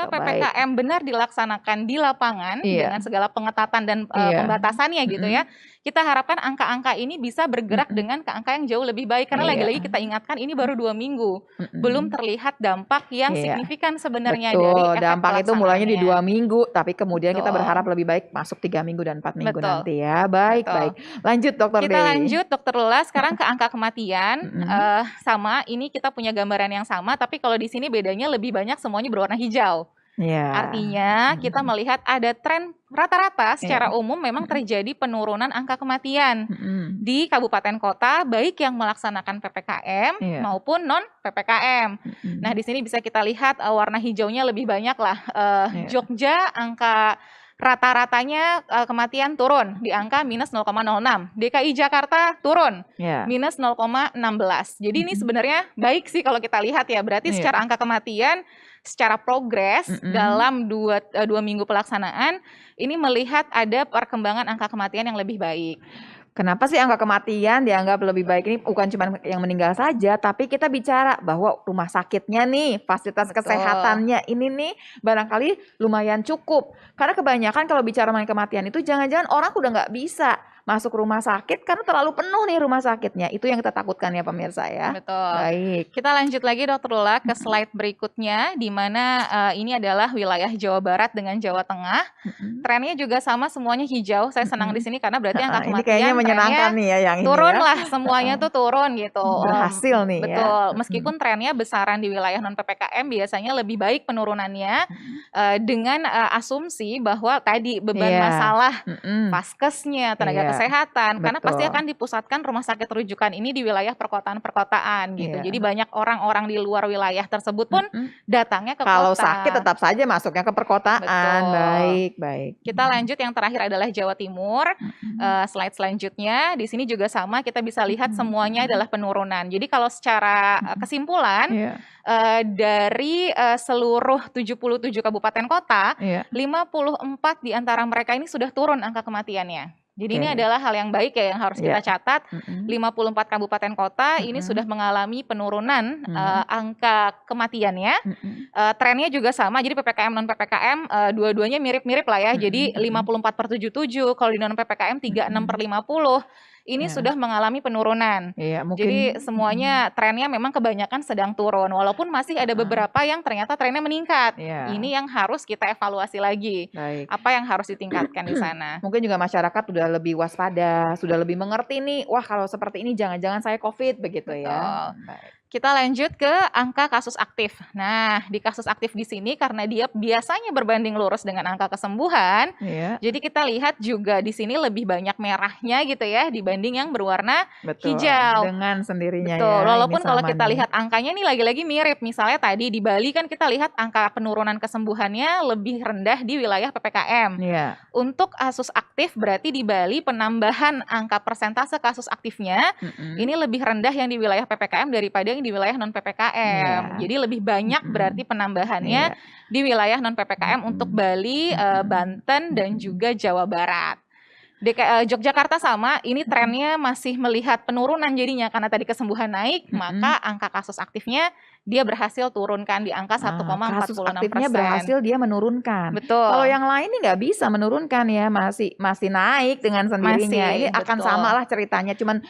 Jika baik. PPKM benar dilaksanakan di lapangan Iya. dengan segala pengetatan dan Iya. pembatasannya gitu ya, kita harapkan angka-angka ini bisa bergerak Mm-mm. dengan ke angka yang jauh lebih baik. Karena Iya. lagi-lagi kita ingatkan ini baru 2 minggu, belum terlihat dampak yang Iya. signifikan sebenarnya dari Betul, efek dampak itu mulainya di 2 pelaksanaannya. minggu, tapi kemudian kita Betul. berharap lebih baik masuk 3 minggu dan 4 minggu Betul. nanti ya. Baik, Betul. baik. Lanjut Dokter Kita Dewi. lanjut Dokter Lula, sekarang ke angka kematian. Sama, ini kita punya gambaran yang sama, tapi kalau di sini bedanya lebih banyak semuanya berwarna hijau. Iya. Artinya kita melihat ada tren rata-rata secara umum memang terjadi penurunan angka kematian di kabupaten kota, baik yang melaksanakan PPKM Iya. maupun non PPKM. Nah, di sini bisa kita lihat warna hijaunya lebih banyak lah. Jogja angka rata-ratanya kematian turun di angka minus 0,06. DKI Jakarta turun minus 0,16. Jadi ini sebenarnya baik sih kalau kita lihat ya. Berarti secara angka kematian, secara progres dalam dua minggu pelaksanaan, ini melihat ada perkembangan angka kematian yang lebih baik. Kenapa sih angka kematian dianggap lebih baik? Ini bukan cuma yang meninggal saja, tapi kita bicara bahwa rumah sakitnya nih, fasilitas kesehatannya ini nih barangkali lumayan cukup. Karena kebanyakan kalau bicara mengenai kematian itu jangan-jangan orang udah nggak bisa masuk rumah sakit karena terlalu penuh nih rumah sakitnya. Itu yang kita takutkan ya pemirsa ya. Betul. Baik. Kita lanjut lagi Dokter Lula ke slide berikutnya, di mana ini adalah wilayah Jawa Barat dengan Jawa Tengah. Trennya juga sama, semuanya hijau. Saya senang di sini karena berarti angka kematian ini kayaknya menyenangkan nih ya yang turun ini ya. lah, semuanya tuh turun gitu. Berhasil nih ya. Betul. Meskipun trennya besaran di wilayah non PPKM biasanya lebih baik penurunannya, dengan asumsi bahwa tadi beban masalah vaskesnya, tenaga kesehatan, karena pasti akan dipusatkan rumah sakit rujukan ini di wilayah perkotaan-perkotaan gitu. Jadi banyak orang-orang di luar wilayah tersebut pun datangnya ke kalau kota. sakit tetap saja masuknya ke perkotaan. Betul. Baik, baik. Kita lanjut, yang terakhir adalah Jawa Timur. Slide selanjutnya, di sini juga sama, kita bisa lihat semuanya adalah penurunan. Jadi kalau secara kesimpulan, dari seluruh 77 kabupaten kota, 54 di antara mereka ini sudah turun angka kematiannya. Jadi ini adalah hal yang baik ya yang harus kita catat. 54 kabupaten kota ini sudah mengalami penurunan angka kematiannya. Trennya juga sama, jadi PPKM non PPKM dua-duanya mirip-mirip lah ya. Jadi 54/77, kalau di non PPKM 36/50. Ini sudah mengalami penurunan. Jadi semuanya trennya memang kebanyakan sedang turun, walaupun masih ada beberapa yang ternyata trennya meningkat. Ini yang harus kita evaluasi lagi. Apa yang harus ditingkatkan di sana? Mungkin juga masyarakat sudah lebih waspada, sudah lebih mengerti nih. Wah, kalau seperti ini jangan-jangan saya COVID begitu ya. Kita lanjut ke angka kasus aktif. Nah, di kasus aktif di sini karena dia biasanya berbanding lurus dengan angka kesembuhan, jadi kita lihat juga di sini lebih banyak merahnya gitu ya dibanding yang berwarna hijau. Dengan sendirinya Betul. ya. Walaupun kalau kita lihat angkanya nih lagi-lagi mirip. Misalnya tadi di Bali kan kita lihat angka penurunan kesembuhannya lebih rendah di wilayah PPKM. Untuk kasus aktif berarti di Bali penambahan angka persentase kasus aktifnya ini lebih rendah yang di wilayah PPKM daripada yang di wilayah non PPKM. Jadi lebih banyak berarti penambahannya di wilayah non PPKM untuk Bali, Banten dan juga Jawa Barat. Yogyakarta sama, ini trennya masih melihat penurunan jadinya karena tadi kesembuhan naik, maka angka kasus aktifnya dia berhasil turunkan di angka 1,46%. Kasus aktifnya berhasil dia menurunkan. Betul. Kalau yang lain ini nggak bisa menurunkan ya, masih naik dengan sendirinya. Ini akan sama lah ceritanya, cuman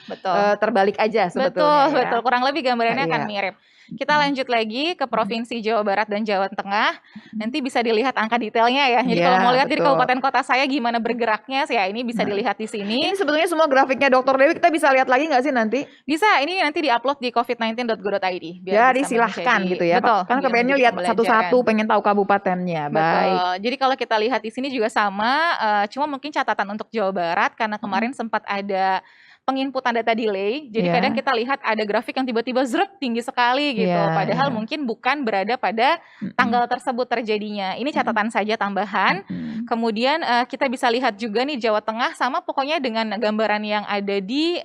terbalik aja sebetulnya. Betul. Kurang lebih gambarannya akan mirip. Kita lanjut lagi ke Provinsi Jawa Barat dan Jawa Tengah. Nanti bisa dilihat angka detailnya ya. Jadi kalau mau lihat dari kabupaten kota saya gimana bergeraknya, ya ini bisa dilihat di sini. Ini sebetulnya semua grafiknya Dokter Dewi, kita bisa lihat lagi nggak sih nanti? Bisa, ini nanti diupload di covid19.go.id. Jadi silahkan gitu ya. Betul. Kan kepengennya lihat satu-satu, pengen tahu kabupatennya. Baik. Jadi kalau kita lihat di sini juga sama, cuma mungkin catatan untuk Jawa Barat karena kemarin sempat ada penginputan data delay, jadi kadang kita lihat ada grafik yang tiba-tiba zrek tinggi sekali gitu, padahal mungkin bukan berada pada tanggal tersebut terjadinya. Ini catatan saja tambahan. Kemudian kita bisa lihat juga nih Jawa Tengah sama pokoknya dengan gambaran yang ada di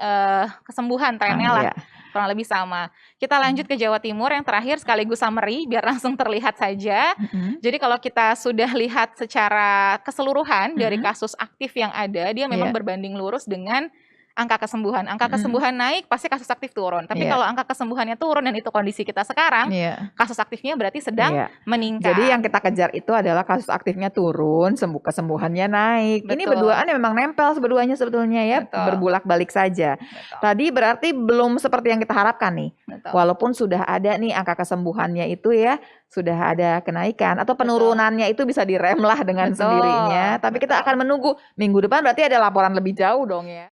kesembuhan trennya lah. Kurang lebih sama. Kita lanjut ke Jawa Timur yang terakhir sekaligus summary biar langsung terlihat saja. Jadi kalau kita sudah lihat secara keseluruhan dari kasus aktif yang ada, dia memang berbanding lurus dengan angka kesembuhan. Angka kesembuhan naik, pasti kasus aktif turun. Tapi Iya. kalau angka kesembuhannya turun dan itu kondisi kita sekarang, kasus aktifnya berarti sedang meningkat. Jadi yang kita kejar itu adalah kasus aktifnya turun, kesembuhannya naik. Ini berduaan yang memang nempel sebetulnya ya, berbulak-balik saja. Tadi berarti belum seperti yang kita harapkan nih. Walaupun sudah ada nih angka kesembuhannya itu ya, sudah ada kenaikan atau penurunannya itu bisa direm lah dengan sendirinya. Tapi kita akan menunggu minggu depan, berarti ada laporan lebih jauh dong ya.